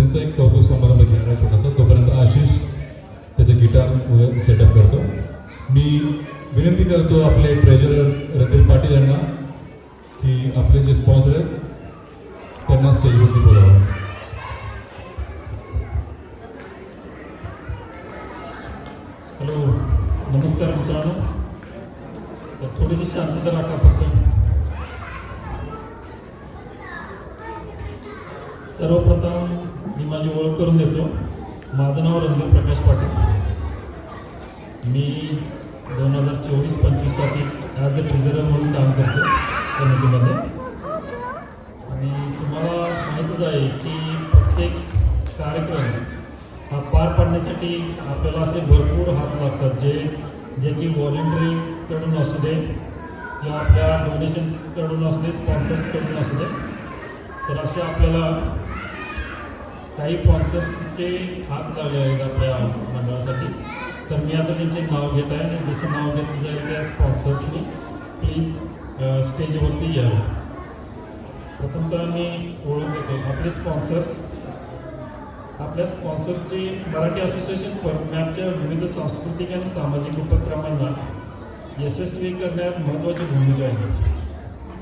त्यांचा एक कौतुक समारंभ घेणार आहे छोटासा. तोपर्यंत आशिष त्याचे गिटार वगैरे सेटअप करतो. मी विनंती करतो आपले ट्रेजरर रणधीर पाटील यांना की आपले जे स्पॉन्सर आहेत त्यांना स्टेजवरती बोलावं. हॅलो, नमस्कार मित्रांनो. तर थोडीशी शांतता राखा फक्त. सर्वप्रथम मी माझी ओळख करून देतो. माझं नाव रणधीर प्रकाश पाटील. मी 2024-25साठी ॲज अ ट्रेझरर म्हणून काम करतो कमिटीमध्ये. आणि तुम्हाला माहीतच आहे की प्रत्येक कार्यक्रम हा पार पाडण्यासाठी आपल्याला असे भरपूर हात लागतात जे की व्हॉलेंटरीकडून असू दे किंवा आपल्या डोनेशन्सकडून असू दे, स्पॉन्सर्सकडून असू दे. तर असे आपल्याला काही स्पॉन्सर्सचे हात लागले आहेत आपल्या मंडळासाठी. तर मी आता त्यांचे नाव घेत आहे आणि जसं नाव घेतलं जाईल त्या स्पॉन्सर्सनी प्लीज स्टेजवरती यावं. प्रथमतः मी ओळख देतो आपले स्पॉन्सर्स. आपल्या स्पॉन्सरची मराठी असोसिएशन परमॅपच्या विविध सांस्कृतिक आणि सामाजिक उपक्रमांना यशस्वी करण्यात महत्त्वाची भूमिका आहे.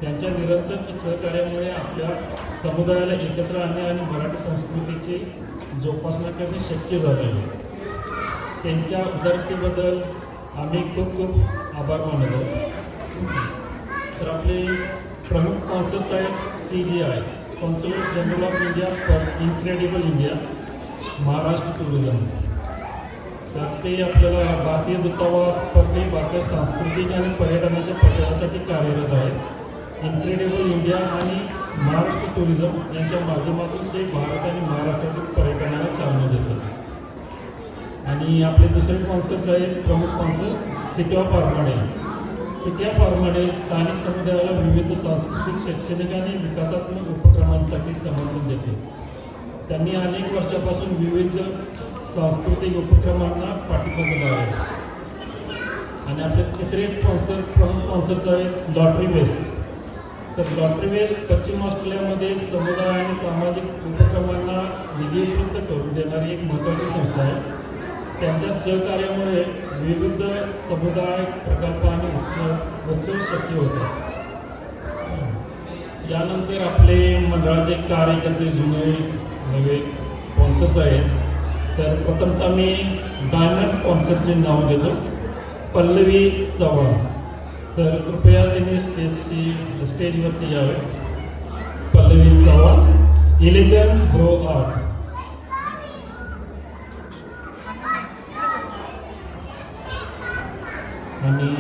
त्यांच्या निरंतर सहकार्यामुळे आपल्या समुदायाला एकत्र आणणे आणि मराठी संस्कृतीची जोपासना करणे शक्य झाले आहे. त्यांच्या उदारतेबद्दल आम्ही खूप खूप आभार मानतो. तर आपले प्रमुख स्पॉन्सर्स आहेत CGI, consulate general of India for incredible India, Maharashtra tourism. तर ते आपल्याला भारतीय दूतावास परदेश भारतीय सांस्कृतिक आणि पर्यटनाच्या प्रचारासाठी कार्यरत आहेत. इनक्रेडिबल इंडिया आणि महाराष्ट्र टुरिझम यांच्या माध्यमातून ते भारत आणि महाराष्ट्रातील पर्यटनाला चालना देतात. आणि आपले दुसरे स्पॉन्सर्स आहेत प्रमुख sponsors city of Armadale. City of Armadale स्थानिक समुदायाला विविध सांस्कृतिक, शैक्षणिक आणि विकासात्मक उपक्रमांसाठी समर्थन देते. त्यांनी अनेक वर्षापासून विविध सांस्कृतिक उपक्रमांना पाठिंबा दिला आहे. आणि आपले तिसरे प्रमुख स्पॉन्सर्स आहेत लॉटरी बेस्ट. तर लॉटरी बेस्ट पश्चिम ऑस्ट्रेलियामध्ये समुदाय आणि सामाजिक उपक्रमांना निधी उपलब्ध करून देणारी एक महत्त्वाची संस्था आहे. त्यांच्या सहकार्यामुळे विविध समुदाय प्रकल्प आणि उत्सव शक्य होतात. यानंतर आपले मंडळाचे कार्यकर्ते जुने नवे स्पॉन्सर्स आहेत. तर प्रथमतः मी डायमंड स्पॉन्सरचे नाव घेतो, पल्लवी चव्हाण. तर कृपया त्यांनी स्टेजवरती यावे. पल्लवी चव्हाण, इलेजन ग्रो आर्ट. आणि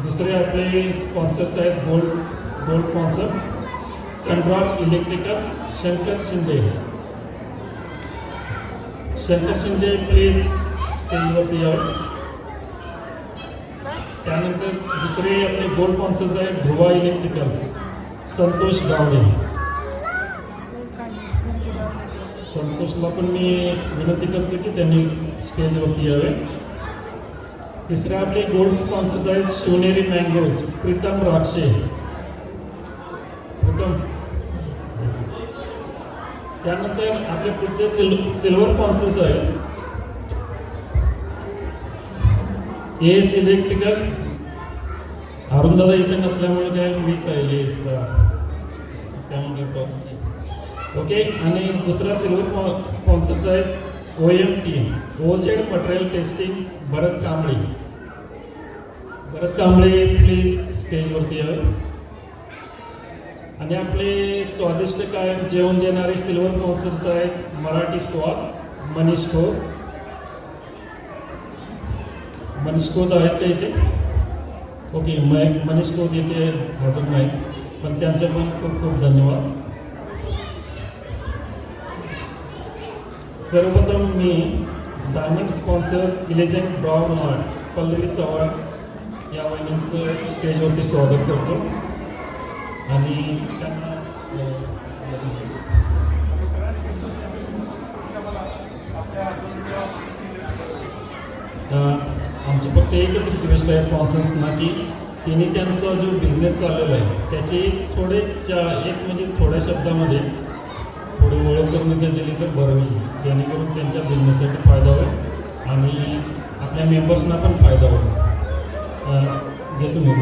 दुसरे आपले स्पॉन्सर्स आहेत gold sponsor Sundrop electricals, Shankar Shinde please स्टेजवरती यावं. त्यानंतर दुसरे आपले गोल्ड स्पॉन्सर्स आहेत ध्रुवा इलेक्ट्रिकल्स, संतोष गावडे. संतोषला पण मी विनंती करतो की त्यांनी स्टेजवरती यावे. तिसरे आपले गोल्ड स्पॉन्सर्स आहेत शिवनेरी मँगोज, प्रीतम राक्षे. त्यानंतर आपले पुढचे सिल्वर स्पॉन्सर्स आहेत AS इलेक्ट्रिकल. अरुणदादा इथे नसल्यामुळे काय मीच आहे ASचा, त्यामुळे ओके. आणि दुसरा सिल्वर स्पॉन्सर्स आहेत OMT, OZ material testing, Bharat Kamble please स्टेजवरती यावे. आणि आपले स्वादिष्ट कायम जेवण देणारे सिल्वर स्पॉन्सर्स आहेत मराठी स्वाद, मनीष खोत आहेत का इथे? ओके, मनीष खोत इथे हजर नाही, पण त्यांचे पण खूप खूप धन्यवाद. सर्वप्रथम मी डायमंड स्पॉन्सर्स इलेजन ब्राउन आर्ट, पल्लवी चव्हाण या वहिनींचं स्टेजवरती स्वागत करतो. आणि त्यांना आमची फक्त एकच रिक्वेस्ट आहे स्पॉन्सर्सना की त्यांनी त्यांचा जो बिझनेस चाललेला आहे त्याची थोड्या शब्दामध्ये थोडी ओळख करून इथे दिली तर बरं होईल, जेणेकरून त्यांच्या बिझनेससाठी फायदा होईल आणि आपल्या मेंबर्सना पण फायदा होईल. घेतो मी